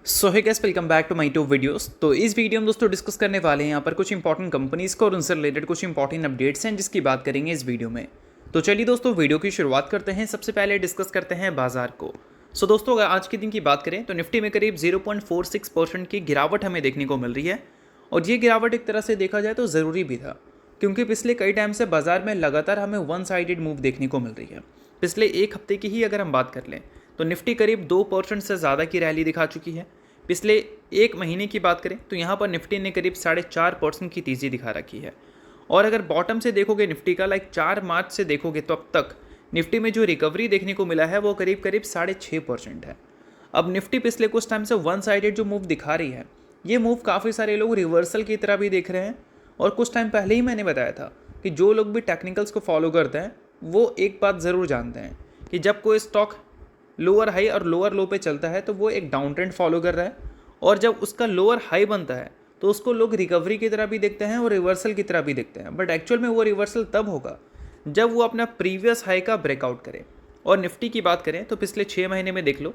So hey guys, welcome back to my to videos. तो इस video में दोस्तों डिस्कस करने वाले हैं यहाँ पर कुछ इंपॉर्टेंट कंपनीज को और उनसे रिलेटेड कुछ इंपॉर्टेंट अपडेट्स हैं जिसकी बात करेंगे इस वीडियो में। तो चलिए दोस्तों वीडियो की शुरुआत करते हैं। सबसे पहले डिस्कस करते हैं बाजार को। सो दोस्तों अगर आज के दिन की बात करें तो निफ्टी में करीब 0.46% की गिरावट हमें देखने को मिल रही है। और ये गिरावट एक तरह से देखा जाए तो ज़रूरी भी था, क्योंकि पिछले कई टाइम से बाजार में लगातार हमें वन साइडेड मूव देखने को मिल रही है। पिछले एक हफ्ते की ही अगर हम बात कर लें तो निफ्टी करीब 2% से ज़्यादा की रैली दिखा चुकी है। पिछले एक महीने की बात करें तो यहाँ पर निफ्टी ने करीब 4.5% की तेज़ी दिखा रखी है। और अगर बॉटम से देखोगे निफ्टी का 4 मार्च से देखोगे तो अब तक निफ्टी में जो रिकवरी देखने को मिला है वो करीब 6.5% है। अब निफ्टी पिछले कुछ टाइम से वन साइडेड जो मूव दिखा रही है, ये मूव काफ़ी सारे लोग रिवर्सल की तरह भी देख रहे हैं। और कुछ टाइम पहले ही मैंने बताया था कि जो लोग भी टेक्निकल्स को फॉलो करते हैं वो एक बात ज़रूर जानते हैं कि जब कोई स्टॉक लोअर हाई और लोअर लो पे चलता है तो वो एक डाउन ट्रेंड फॉलो कर रहा है, और जब उसका लोअर हाई बनता है तो उसको लोग रिकवरी की तरह भी देखते हैं और रिवर्सल की तरह भी देखते हैं। बट एक्चुअल में वो रिवर्सल तब होगा जब वो अपना प्रीवियस हाई का ब्रेकआउट करे। और निफ्टी की बात करें तो पिछले 6 महीने में देख लो,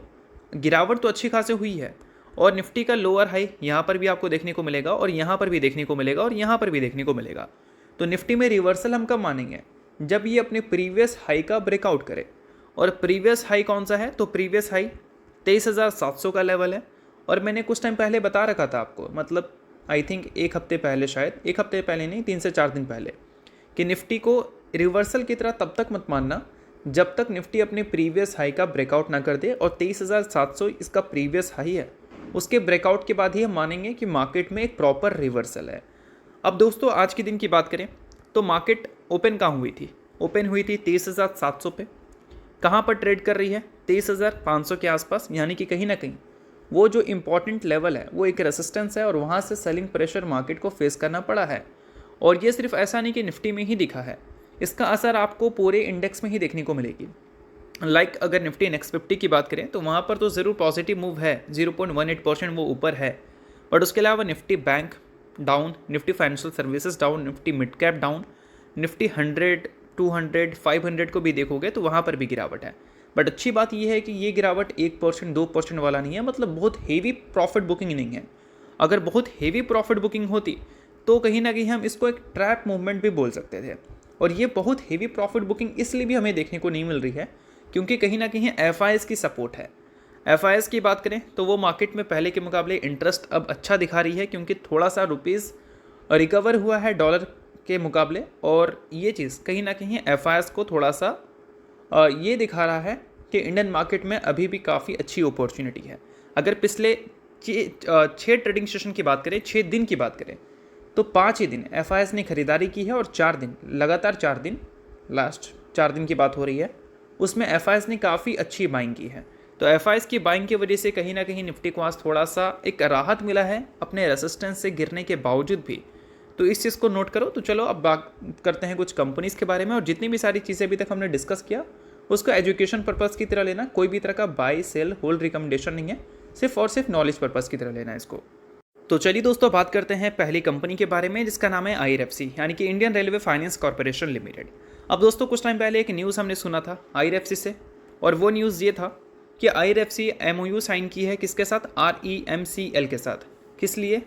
गिरावट तो अच्छी खासी हुई है। और निफ्टी का लोअर हाई यहाँ पर भी आपको देखने को मिलेगा, और यहाँ पर भी देखने को मिलेगा, और यहाँ पर भी देखने को मिलेगा। तो निफ्टी में रिवर्सल हम कब मानेंगे? जब ये अपने प्रीवियस हाई का ब्रेकआउट करे। और प्रीवियस हाई कौन सा है? तो प्रीवियस हाई 23,700 का लेवल है। और मैंने कुछ टाइम पहले बता रखा था आपको, मतलब आई थिंक एक हफ्ते पहले, शायद एक हफ्ते पहले नहीं, 3 से 4 दिन पहले, कि निफ्टी को रिवर्सल की तरह तब तक मत मानना जब तक निफ्टी अपने प्रीवियस हाई का ब्रेकआउट ना कर दे। और 23,700 इसका प्रीवियस हाई है। उसके ब्रेकआउट के बाद ही हम मानेंगे कि मार्केट में एक प्रॉपर रिवर्सल है। अब दोस्तों आज के दिन की बात करें तो मार्केट ओपन कहाँ हुई थी? ओपन हुई थी 23,700 पे। कहाँ पर ट्रेड कर रही है? 23,500 के आसपास। यानी कि कहीं ना कहीं वो जो इम्पॉर्टेंट लेवल है वो एक रेसिस्टेंस है, और वहाँ से सेलिंग प्रेशर मार्केट को फेस करना पड़ा है। और ये सिर्फ ऐसा नहीं कि निफ्टी में ही दिखा है, इसका असर आपको पूरे इंडेक्स में ही देखने को मिलेगी। अगर निफ्टी नेक्स्ट 50 की बात करें तो वहाँ पर तो ज़रूर पॉजिटिव मूव है, 0.18% वो ऊपर है। बट उसके अलावा Nifty bank down, Nifty financial services down, Nifty mid cap down, Nifty 100, 200, 500 को भी देखोगे तो वहाँ पर भी गिरावट है। बट अच्छी बात यह है कि ये गिरावट 1%, 2% वाला नहीं है, मतलब बहुत हेवी प्रॉफिट बुकिंग नहीं है। अगर बहुत हेवी प्रॉफिट बुकिंग होती तो कहीं ना कहीं हम इसको एक ट्रैप मूवमेंट भी बोल सकते थे। और ये बहुत हेवी प्रॉफिट बुकिंग इसलिए भी हमें देखने को नहीं मिल रही है क्योंकि कहीं ना कहीं एफआईएस की सपोर्ट है। एफआईएस की बात करें तो वो मार्केट में पहले के मुकाबले इंटरेस्ट अब अच्छा दिखा रही है, क्योंकि थोड़ा सा रुपीज़ रिकवर हुआ है डॉलर के मुकाबले। और ये चीज़ कहीं ना कहीं एफआईएस को थोड़ा सा ये दिखा रहा है कि इंडियन मार्केट में अभी भी काफ़ी अच्छी अपॉर्चुनिटी है। अगर पिछले 6 ट्रेडिंग सेशन की बात करें, 6 दिन की बात करें, तो 5 ही दिन एफआईएस ने खरीदारी की है, और 4 दिन लगातार, 4 दिन, लास्ट 4 दिन की बात हो रही है, उसमें एफआईएस ने काफ़ी अच्छी बाइंग की है। तो एफआईएस की बाइंग की वजह से कहीं ना कहीं निफ्टी को आज थोड़ा सा एक राहत मिला है अपने रेसिस्टेंस से गिरने के बावजूद भी। तो इस चीज़ को नोट करो। तो चलो अब बात करते हैं कुछ कंपनीज़ के बारे में। और जितनी भी सारी चीज़ें अभी तक हमने डिस्कस किया उसको एजुकेशन पर्पज़ की तरह लेना, कोई भी तरह का बाय सेल होल्ड रिकमेंडेशन नहीं है, सिर्फ और सिर्फ नॉलेज पर्पज़ की तरह लेना इसको। तो चलिए दोस्तों बात करते हैं पहली कंपनी के बारे में, जिसका नाम है IRFC, यानी कि Indian railway finance corporation limited. अब दोस्तों कुछ टाइम पहले एक न्यूज़ हमने सुना था IRFC से, और वो न्यूज़ ये था कि IRFC MOU साइन की है किसके साथ? REMCL के साथ। किस लिए?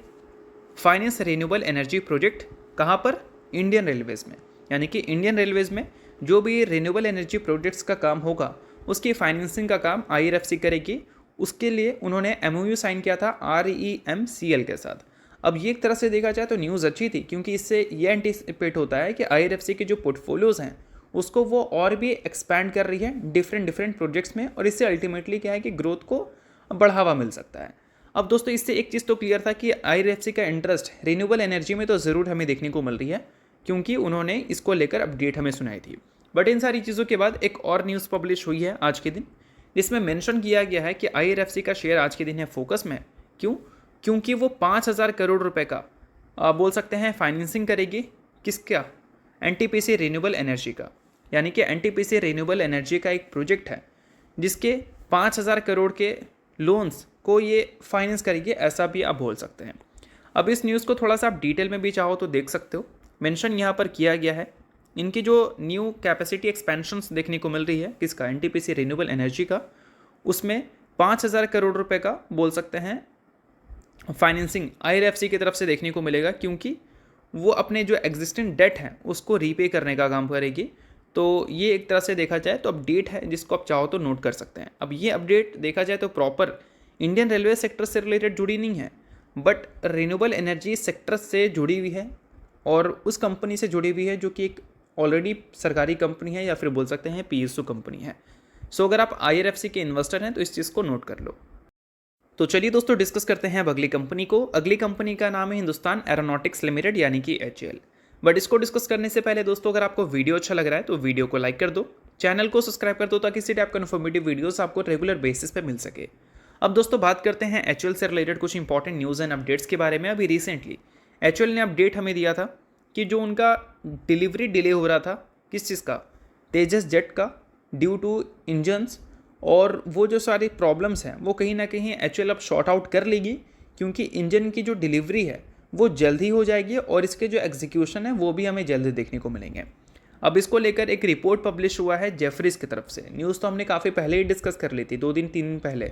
Finance renewable energy project. कहाँ पर? इंडियन रेलवेज़ में। यानी कि इंडियन रेलवेज़ में जो भी रिन्यूएबल एनर्जी प्रोजेक्ट्स का काम होगा उसकी फाइनेंसिंग का काम IRFC करेगी। उसके लिए उन्होंने MOU साइन किया था REMCL के साथ। अब ये एक तरह से देखा जाए तो न्यूज़ अच्छी थी, क्योंकि इससे ये एंटिसिपेट होता है कि IRFC के जो पोर्टफोलियोज़ हैं उसको वो और भी एक्सपैंड कर रही है डिफरेंट प्रोजेक्ट्स में, और इससे अल्टीमेटली क्या है कि ग्रोथ को बढ़ावा मिल सकता है। अब दोस्तों इससे एक चीज़ तो क्लियर था कि IRFC का इंटरेस्ट रिन्यूएबल एनर्जी में तो ज़रूर हमें देखने को मिल रही है, क्योंकि उन्होंने इसको लेकर अपडेट हमें सुनाई थी। बट इन सारी चीज़ों के बाद एक और न्यूज़ पब्लिश हुई है आज के दिन, जिसमें मेंशन किया गया है कि IRFC का शेयर आज के दिन है फोकस में। क्यों? क्योंकि वो 5,000 करोड़ रुपए का बोल सकते हैं फाइनेंसिंग करेगी। किसका? NTPC रिन्यूएबल एनर्जी का। यानी कि NTPC रिन्यूएबल एनर्जी का एक प्रोजेक्ट है जिसके 5,000 करोड़ के लोन्स को ये फाइनेंस करेगी, ऐसा भी आप बोल सकते हैं। अब इस न्यूज़ को थोड़ा सा आप डिटेल में भी चाहो तो देख सकते हो। मेंशन यहाँ पर किया गया है इनकी जो न्यू कैपेसिटी एक्सपेंशंस देखने को मिल रही है, किसका? NTPC रिन्यूएबल एनर्जी का। उसमें 5,000 करोड़ रुपए का बोल सकते हैं फाइनेंसिंग IRFC की तरफ से देखने को मिलेगा, क्योंकि वो अपने जो एग्जिस्टिंग डेट है उसको रीपे करने का काम करेगी। तो ये एक तरह से देखा जाए तो अपडेट है, जिसको आप चाहो तो नोट कर सकते हैं। अब ये अपडेट देखा जाए तो प्रॉपर इंडियन रेलवे सेक्टर से रिलेटेड जुड़ी नहीं है, बट रिन्यूएबल एनर्जी सेक्टर से जुड़ी हुई है और उस कंपनी से जुड़ी हुई है जो कि एक ऑलरेडी सरकारी कंपनी है या फिर बोल सकते हैं PSU कंपनी है। सो अगर आप IRFC के इन्वेस्टर हैं तो इस चीज़ को नोट कर लो। तो चलिए दोस्तों डिस्कस करते हैं अब अगली कंपनी को। अगली कंपनी का नाम है हिंदुस्तान एरोनॉटिक्स लिमिटेड यानी कि HAL। बट इसको डिस्कस करने से पहले दोस्तों, अगर आपको वीडियो अच्छा लग रहा है तो वीडियो को लाइक कर दो, चैनल को सब्सक्राइब कर दो, ताकि इसी टाइप का इन्फॉर्मेटिव वीडियोस आपको रेगुलर बेसिस पे मिल सके। अब दोस्तों बात करते हैं HAL से रिलेटेड कुछ इंपॉर्टेंट न्यूज़ एंड अपडेट्स के बारे में। अभी रिसेंटली HAL ने अपडेट हमें दिया था कि जो उनका डिलीवरी डिले हो रहा था, किस चीज़ का, तेजस जेट का, ड्यू टू इंजन्स, और वो जो सारी प्रॉब्लम्स हैं वो कहीं ना कहीं HAL अब शॉर्ट आउट कर लेगी, क्योंकि इंजन की जो डिलीवरी है वो जल्द ही हो जाएगी और इसके जो एग्जीक्यूशन है वो भी हमें जल्द देखने को मिलेंगे। अब इसको लेकर एक रिपोर्ट पब्लिश हुआ है जेफरीज की तरफ से। न्यूज़ तो हमने काफ़ी पहले ही डिस्कस कर ली थी, 2 दिन 3 दिन पहले,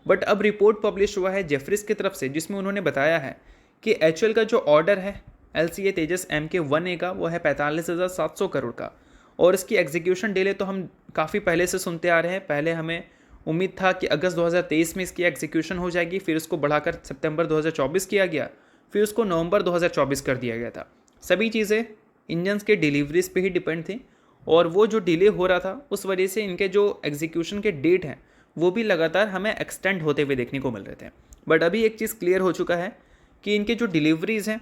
बट अब रिपोर्ट पब्लिश हुआ है जेफरीज की तरफ से, जिसमें उन्होंने बताया है कि HAL का जो ऑर्डर है LCA तेजस MK-1A का, वो है 45,700 करोड़ का, और इसकी एग्जीक्यूशन डिले तो हम काफ़ी पहले से सुनते आ रहे हैं। पहले हमें उम्मीद था कि अगस्त 2023 में इसकी एग्जीक्यूशन हो जाएगी, फिर उसको बढ़ाकर सितंबर 2024 किया गया, फिर उसको नवंबर 2024 कर दिया गया था। सभी चीज़ें इंजन्स के डिलीवरीज पे ही डिपेंड थी, और वो जो डिले हो रहा था उस वजह से इनके जो एग्जीक्यूशन के डेट हैं वो भी लगातार हमें एक्सटेंड होते हुए देखने को मिल रहे थे। बट अभी एक चीज़ क्लियर हो चुका है कि इनके जो डिलीवरीज़ हैं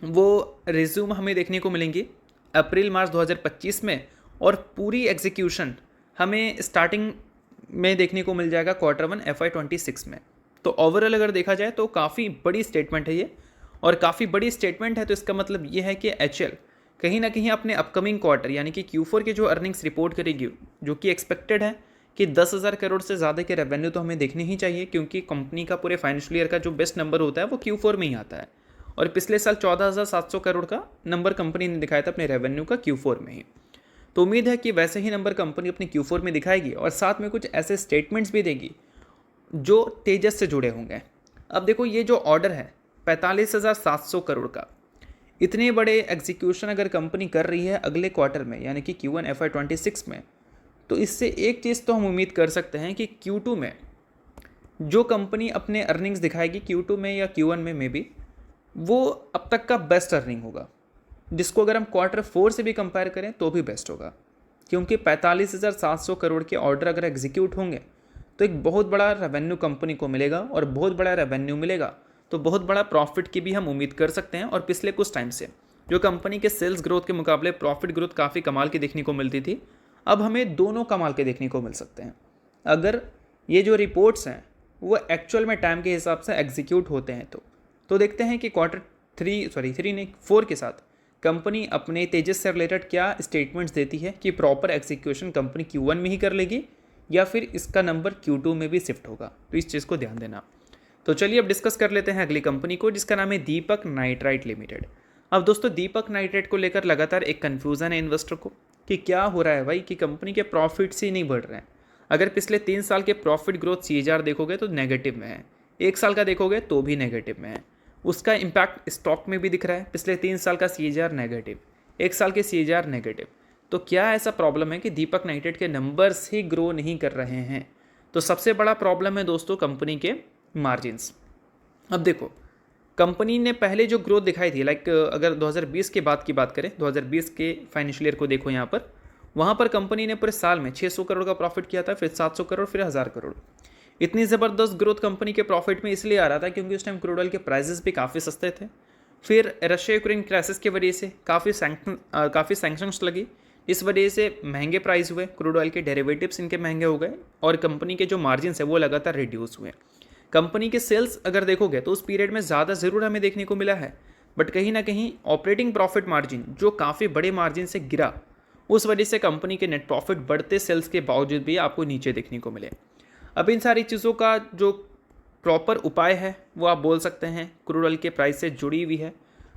वो रिज्यूम हमें देखने को मिलेंगी अप्रैल मार्च 2025 में, और पूरी एग्जीक्यूशन हमें स्टार्टिंग में देखने को मिल जाएगा Q1 FY26 में। तो ओवरऑल अगर देखा जाए तो काफ़ी बड़ी स्टेटमेंट है ये, और काफ़ी बड़ी स्टेटमेंट है तो इसका मतलब ये है कि HAL कहीं ना कहीं अपने अपकमिंग क्वार्टर यानी कि Q4 के जो अर्निंग्स रिपोर्ट करेगी, जो कि एक्सपेक्टेड है कि 10,000 करोड़ से ज़्यादा के रेवेन्यू तो हमें देखने ही चाहिए, क्योंकि कंपनी का पूरे फाइनेंशियल ईयर का जो बेस्ट नंबर होता है वो Q4 में ही आता है, और पिछले साल 14,700 करोड़ का नंबर कंपनी ने दिखाया था अपने रेवेन्यू का Q4 में ही। तो उम्मीद है कि वैसे ही नंबर कंपनी अपने Q4 में दिखाएगी, और साथ में कुछ ऐसे स्टेटमेंट्स भी देगी जो तेजस से जुड़े होंगे। अब देखो, ये जो ऑर्डर है 45,700 करोड़ का, इतने बड़े एग्जीक्यूशन अगर कंपनी कर रही है अगले क्वार्टर में यानी कि Q1 FY26 में, तो इससे एक चीज़ तो हम उम्मीद कर सकते हैं कि Q2 में जो कंपनी अपने अर्निंग्स दिखाएगी Q2 में या Q1 में मे बी, वो अब तक का बेस्ट अर्निंग होगा, जिसको अगर हम Q4 से भी कंपेयर करें तो भी बेस्ट होगा, क्योंकि 45,700 करोड़ के ऑर्डर अगर एग्जीक्यूट होंगे तो एक बहुत बड़ा रेवेन्यू कंपनी को मिलेगा, और बहुत बड़ा रेवेन्यू मिलेगा तो बहुत बड़ा प्रॉफिट की भी हम उम्मीद कर सकते हैं। और पिछले कुछ टाइम से जो कंपनी के सेल्स ग्रोथ के मुकाबले प्रॉफिट ग्रोथ काफ़ी कमाल की देखने को मिलती थी, अब हमें दोनों कमाल के देखने को मिल सकते हैं अगर ये जो रिपोर्ट्स हैं वो एक्चुअल में टाइम के हिसाब से एग्जीक्यूट होते हैं। तो देखते हैं कि Q4 के साथ कंपनी अपने तेजस से रिलेटेड क्या स्टेटमेंट्स देती है, कि प्रॉपर एग्जीक्यूशन कंपनी Q1 में ही कर लेगी या फिर इसका नंबर Q2 में भी शिफ्ट होगा। तो इस चीज़ को ध्यान देना। तो चलिए अब डिस्कस कर लेते हैं अगली कंपनी को, जिसका नाम है दीपक नाइट्राइट लिमिटेड। अब दोस्तों दीपक नाइट्राइट को लेकर लगातार एक कन्फ्यूज़न है इन्वेस्टर को कि क्या हो रहा है भाई, कि कंपनी के प्रॉफिट्स ही नहीं बढ़ रहे हैं। अगर पिछले 3 साल के प्रॉफिट ग्रोथ CAGR देखोगे तो नेगेटिव में है, 1 साल का देखोगे तो भी नेगेटिव में है। उसका इम्पैक्ट स्टॉक में भी दिख रहा है, पिछले 3 साल का CAGR नेगेटिव, 1 साल के CAGR नेगेटिव। तो क्या ऐसा प्रॉब्लम है कि दीपक नाइट्राइट के नंबर्स ही ग्रो नहीं कर रहे हैं? तो सबसे बड़ा प्रॉब्लम है दोस्तों कंपनी के मार्जिन्स। अब देखो, कंपनी ने पहले जो ग्रोथ दिखाई थी, लाइक अगर 2020 के बाद की बात करें, 2020 के फाइनेंशियल ईयर को देखो यहाँ पर, वहाँ पर कंपनी ने पूरे साल में 600 करोड़ का प्रॉफिट किया था, फिर 700 करोड़, फिर 1000 करोड़। इतनी ज़बरदस्त ग्रोथ कंपनी के प्रॉफिट में इसलिए आ रहा था क्योंकि उस टाइम क्रूड ऑयल के प्राइसेस भी काफ़ी सस्ते थे। फिर रशिया यूक्रेन क्राइसिस की वजह से काफ़ी सैंक्शंस लगी, इस वजह से महंगे प्राइस हुए, क्रूड ऑयल के डेरिवेटिव्स इनके महंगे हो गए, और कंपनी के जो मार्जिन है वो लगातार रिड्यूस हुए। कंपनी के सेल्स अगर देखोगे तो उस पीरियड में ज़्यादा ज़रूर हमें देखने को मिला है, बट कहीं ना कहीं ऑपरेटिंग प्रॉफिट मार्जिन जो काफ़ी बड़े मार्जिन से गिरा, उस वजह से कंपनी के नेट प्रॉफिट बढ़ते सेल्स के बावजूद भी आपको नीचे देखने को मिले। अब इन सारी चीज़ों का जो प्रॉपर उपाय है वो आप बोल सकते हैं क्रूड ऑयल के प्राइस से जुड़ी हुई है।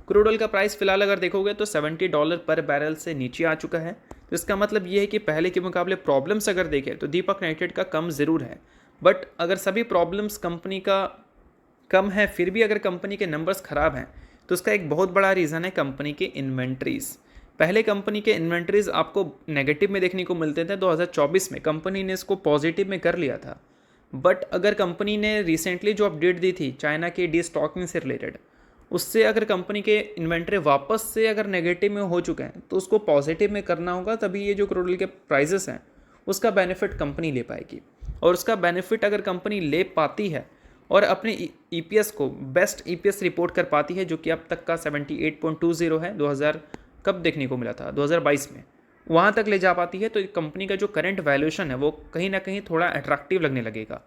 क्रूड ऑयल का प्राइस फिलहाल अगर देखोगे तो $70 पर बैरल से नीचे आ चुका है। तो इसका मतलब ये है कि पहले के मुकाबले प्रॉब्लम्स अगर देखें तो दीपक नाइट्राइट का कम ज़रूर है, बट अगर सभी प्रॉब्लम्स कंपनी का कम है, फिर भी अगर कंपनी के नंबर्स ख़राब हैं तो उसका एक बहुत बड़ा रीज़न है कंपनी के इन्वेंट्रीज़। पहले कंपनी के इन्वेंट्रीज़ आपको नेगेटिव में देखने को मिलते थे, 2024 में कंपनी ने इसको पॉजिटिव में कर लिया था। बट अगर कंपनी ने रिसेंटली जो अपडेट दी थी चाइना के डीस्टॉकिंग से रिलेटेड, उससे अगर कंपनी के इन्वेंट्री वापस से अगर नेगेटिव में हो चुके हैं तो उसको पॉजिटिव में करना होगा, तभी ये जो क्रूड ऑयल के प्राइजेस हैं उसका बेनिफिट कंपनी ले पाएगी। और उसका बेनिफिट अगर कंपनी ले पाती है और अपने ईपीएस को बेस्ट ईपीएस रिपोर्ट कर पाती है, जो कि अब तक का 78.20 है, 2000 कब देखने को मिला था, 2022 में, वहाँ तक ले जा पाती है, तो कंपनी का जो करंट वैल्यूएशन है वो कहीं ना कहीं थोड़ा अट्रैक्टिव लगने लगेगा।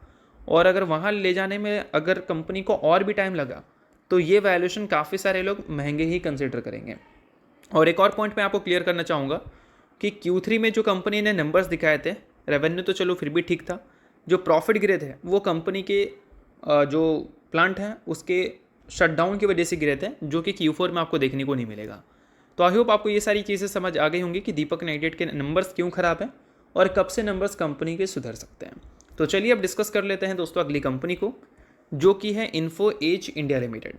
और अगर वहाँ ले जाने में अगर कंपनी को और भी टाइम लगा तो ये वैल्यूएशन काफ़ी सारे लोग महंगे ही कंसिडर करेंगे। और एक और पॉइंट मैं आपको क्लियर करना चाहूँगा कि Q3 में जो कंपनी ने नंबर्स दिखाए थे, रेवेन्यू तो चलो फिर भी ठीक था, जो प्रॉफिट गिरे थे वो कंपनी के जो प्लांट हैं उसके शटडाउन की वजह से गिरे थे, जो कि Q4 में आपको देखने को नहीं मिलेगा। तो आई होप आपको ये सारी चीज़ें समझ आ गई होंगी कि दीपक नाइट्रेट के नंबर्स क्यों ख़राब हैं और कब से नंबर्स कंपनी के सुधर सकते हैं। तो चलिए अब डिस्कस कर लेते हैं दोस्तों अगली कंपनी को, जो कि है इन्फो एज इंडिया लिमिटेड,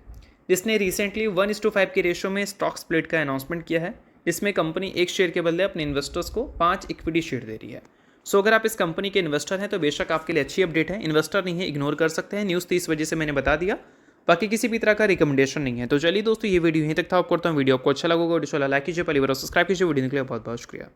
जिसने रिसेंटली 1:5 के रेशो में स्टॉक स्प्लिट का अनाउंसमेंट किया है, जिसमें कंपनी एक शेयर के बदले अपने इन्वेस्टर्स को 5 इक्विटी शेयर दे रही है। सो अगर आप इस कंपनी के इन्वेस्टर हैं तो बेशक आपके लिए अच्छी अपडेट है, इन्वेस्टर नहीं है इग्नोर कर सकते हैं, न्यूज़ थी इस वजह से मैंने बता दिया, बाकी किसी भी तरह का रिकमेंडेशन नहीं है। तो चलिए दोस्तों ये वीडियो यहीं तक था, आपको करता हूँ, वीडियो आपको अच्छा लगा, वीडियो लाइक कीजिए, पहली बार सब्सक्राइब कीजिए, वीडियो के लिए बहुत बहुत शुक्रिया।